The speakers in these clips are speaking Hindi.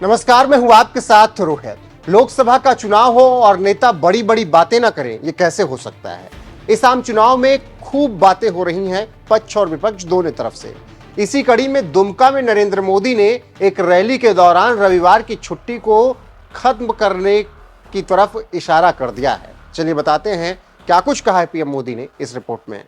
नमस्कार, मैं हूं आपके साथ रोहित। लोकसभा का चुनाव हो और नेता बड़ी बड़ी बातें ना करें, ये कैसे हो सकता है। इस आम चुनाव में खूब बातें हो रही हैं पक्ष और विपक्ष दोनों तरफ से। इसी कड़ी में दुमका में नरेंद्र मोदी ने एक रैली के दौरान रविवार की छुट्टी को खत्म करने की तरफ इशारा कर दिया है। चलिए बताते हैं क्या कुछ कहा है पीएम मोदी ने इस रिपोर्ट में।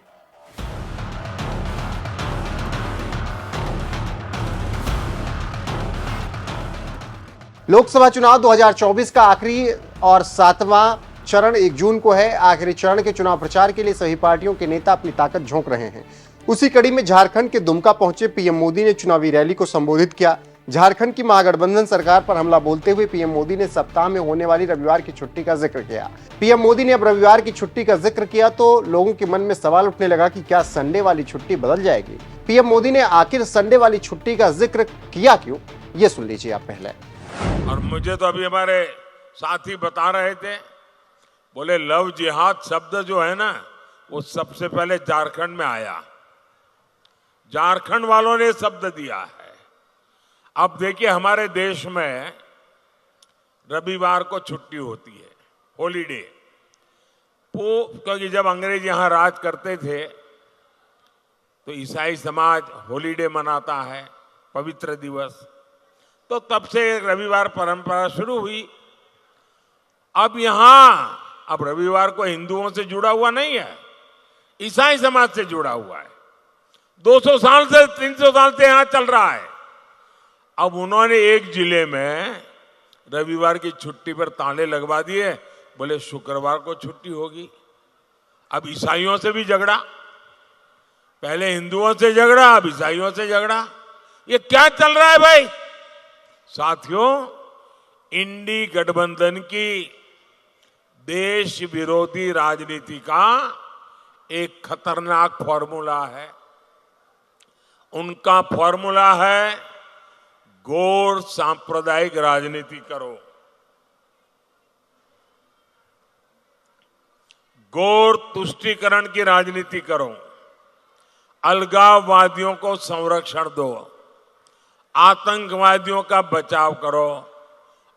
लोकसभा चुनाव 2024 का आखिरी और 7वां चरण 1 जून को है। आखिरी चरण के चुनाव प्रचार के लिए सभी पार्टियों के नेता अपनी ताकत झोंक रहे हैं। उसी कड़ी में झारखंड के दुमका पहुंचे पीएम मोदी ने चुनावी रैली को संबोधित किया। झारखंड की महागठबंधन सरकार पर हमला बोलते हुए पीएम मोदी ने सप्ताह में होने वाली रविवार की छुट्टी का जिक्र किया। पीएम मोदी ने अब रविवार की छुट्टी का जिक्र किया तो लोगों के मन में सवाल उठने लगा कि क्या संडे वाली छुट्टी बदल जाएगी। पीएम मोदी ने आखिर संडे वाली छुट्टी का जिक्र किया क्यों, ये सुन लीजिए आप पहले। और मुझे तो अभी हमारे साथी बता रहे थे, बोले लव जिहाद शब्द जो है ना, वो सबसे पहले झारखंड में आया। झारखंड वालों ने शब्द दिया है। अब देखिए, हमारे देश में रविवार को छुट्टी होती है, हॉलीडे। क्योंकि जब अंग्रेज यहां राज करते थे तो ईसाई समाज हॉलीडे मनाता है, पवित्र दिवस। तो तब से रविवार परंपरा शुरू हुई। अब रविवार को हिंदुओं से जुड़ा हुआ नहीं है, ईसाई समाज से जुड़ा हुआ है। 200 साल से 300 साल से यहां चल रहा है। अब उन्होंने एक जिले में रविवार की छुट्टी पर ताले लगवा दिए, बोले शुक्रवार को छुट्टी होगी। अब ईसाइयों से भी झगड़ा, पहले हिंदुओं से झगड़ा, अब ईसाइयों से झगड़ा। ये क्या चल रहा है भाई? साथियों, इंडी गठबंधन की देश विरोधी राजनीति का एक खतरनाक फॉर्मूला है। उनका फॉर्मूला है गौर सांप्रदायिक राजनीति करो, गौर तुष्टीकरण की राजनीति करो, अलगाववादियों को संरक्षण दो, आतंकवादियों का बचाव करो,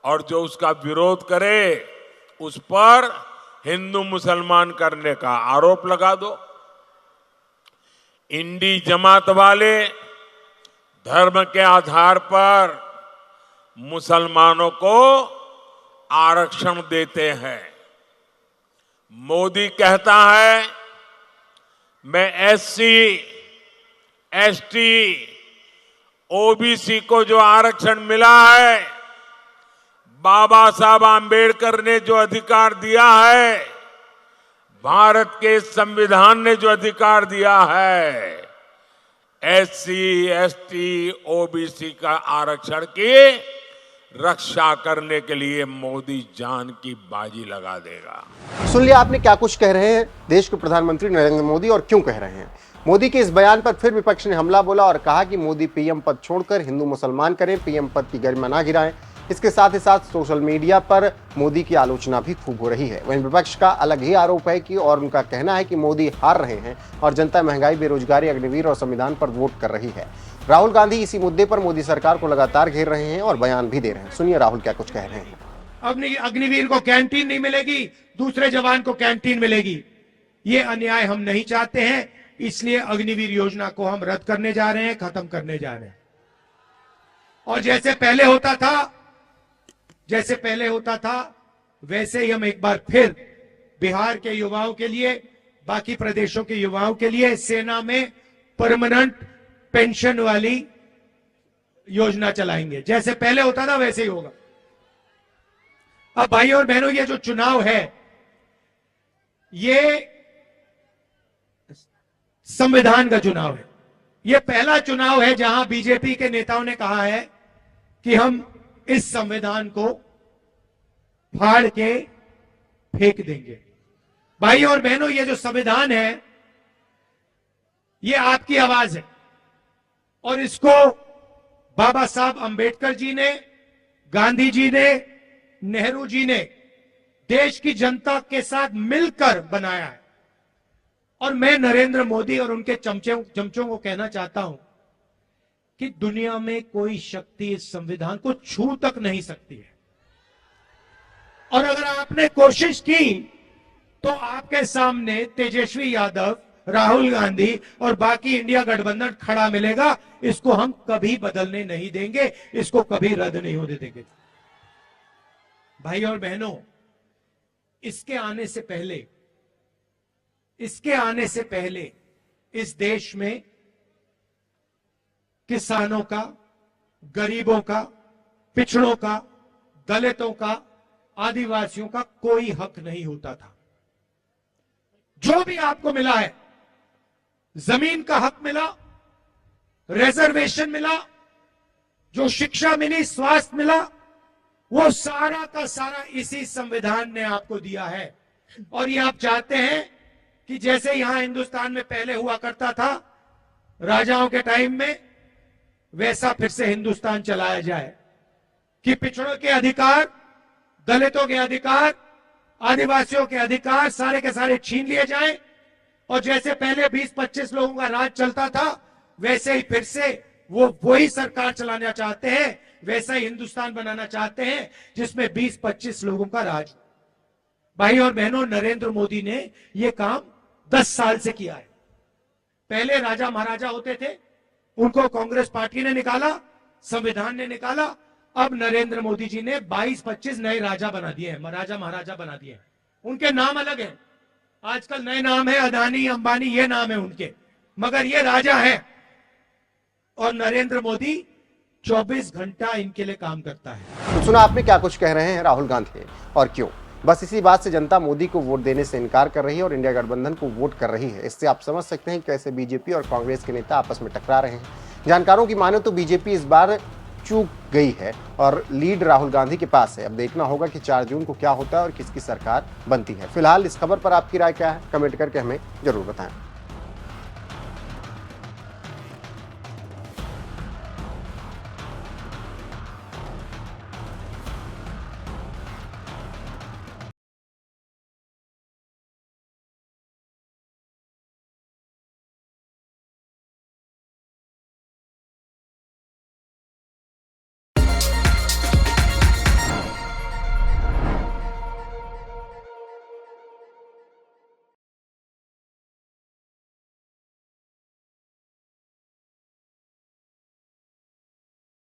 और जो उसका विरोध करे उस पर हिंदू मुसलमान करने का आरोप लगा दो। इंडी जमात वाले धर्म के आधार पर मुसलमानों को आरक्षण देते हैं। मोदी कहता है मैं एससी, एसटी, ओबीसी को जो आरक्षण मिला है, बाबा साहब आंबेडकर ने जो अधिकार दिया है, भारत के संविधान ने जो अधिकार दिया है, एससी, एसटी, ओबीसी का आरक्षण की रक्षा करने के लिए मोदी जान की बाजी लगा देगा। सुन लिया आपने क्या कुछ कह रहे हैं देश के प्रधानमंत्री नरेंद्र मोदी और क्यों कह रहे हैं। मोदी के इस बयान पर फिर विपक्ष ने हमला बोला और कहा कि मोदी पीएम पद छोड़कर हिंदू मुसलमान करें, पीएम पद की गरिमा ना गिराएं। इसके साथ ही साथ सोशल मीडिया पर मोदी की आलोचना भी खूब हो रही है। वहीं विपक्ष का अलग ही आरोप है कि और उनका कहना है कि मोदी हार रहे हैं और जनता महंगाई, बेरोजगारी, अग्निवीर और संविधान पर वोट कर रही है। राहुल गांधी इसी मुद्दे पर मोदी सरकार को लगातार घेर रहे हैं और बयान भी दे रहे हैं। सुनिए राहुल क्या कुछ कह रहे हैं। अग्निवीर को कैंटीन नहीं मिलेगी, दूसरे जवान को कैंटीन मिलेगी। ये अन्याय हम नहीं चाहते हैं, इसलिए अग्निवीर योजना को हम रद्द करने जा रहे हैं, खत्म करने जा रहे हैं। और जैसे पहले होता था वैसे ही हम एक बार फिर बिहार के युवाओं के लिए, बाकी प्रदेशों के युवाओं के लिए सेना में परमानेंट पेंशन वाली योजना चलाएंगे। जैसे पहले होता था वैसे ही होगा। अब भाई और बहनों, ये जो चुनाव है ये संविधान का चुनाव है। ये पहला चुनाव है जहां बीजेपी के नेताओं ने कहा है कि हम इस संविधान को फाड़ के फेंक देंगे। भाई और बहनों, ये जो संविधान है ये आपकी आवाज है और इसको बाबा साहब अंबेडकर जी ने, गांधी जी ने, नेहरू जी ने देश की जनता के साथ मिलकर बनाया है। और मैं नरेंद्र मोदी और उनके चमचों को कहना चाहता हूं कि दुनिया में कोई शक्ति इस संविधान को छू तक नहीं सकती है। और अगर आपने कोशिश की तो आपके सामने तेजस्वी यादव, राहुल गांधी और बाकी इंडिया गठबंधन खड़ा मिलेगा। इसको हम कभी बदलने नहीं देंगे, इसको कभी रद्द नहीं होने देंगे। भाई और बहनों, इसके आने से पहले इस देश में किसानों का, गरीबों का, पिछड़ों का, दलितों का, आदिवासियों का कोई हक नहीं होता था। जो भी आपको मिला है, जमीन का हक मिला, रिजर्वेशन मिला, जो शिक्षा मिली, स्वास्थ्य मिला, वो सारा का सारा इसी संविधान ने आपको दिया है। और ये आप चाहते हैं कि जैसे यहां हिंदुस्तान में पहले हुआ करता था राजाओं के टाइम में, वैसा फिर से हिंदुस्तान चलाया जाए कि पिछड़ों के अधिकार, दलितों के अधिकार, आदिवासियों के अधिकार सारे के सारे छीन लिए जाएं। और जैसे पहले 20-25 लोगों का राज चलता था, वैसे ही फिर से वो वही सरकार चलाना चाहते हैं, वैसा ही हिंदुस्तान बनाना चाहते हैं जिसमें 20-25 लोगों का राज। भाई और बहनों, नरेंद्र मोदी ने यह काम 10 साल से किया है। पहले राजा महाराजा होते थे, उनको कांग्रेस पार्टी ने निकाला, संविधान ने निकाला। अब नरेंद्र मोदी जी ने 22-25 नए राजा बना दिए हैं, राजा महाराजा बना दिए हैं। उनके नाम अलग हैं, आजकल नए नाम है, अदानी, अंबानी, ये नाम है उनके, मगर ये राजा है। और नरेंद्र मोदी 24 घंटा इनके लिए काम करता है। तो सुना आपने क्या कुछ कह रहे हैं राहुल गांधी, और क्यों? बस इसी बात से जनता मोदी को वोट देने से इनकार कर रही है और इंडिया गठबंधन को वोट कर रही है। इससे आप समझ सकते हैं कैसे बीजेपी और कांग्रेस के नेता आपस में टकरा रहे हैं। जानकारों की माने तो बीजेपी इस बार चूक गई है और लीड राहुल गांधी के पास है। अब देखना होगा कि 4 जून को क्या होता है और किसकी सरकार बनती है। फिलहाल इस खबर पर आपकी राय क्या है, कमेंट करके हमें जरूर बताएं।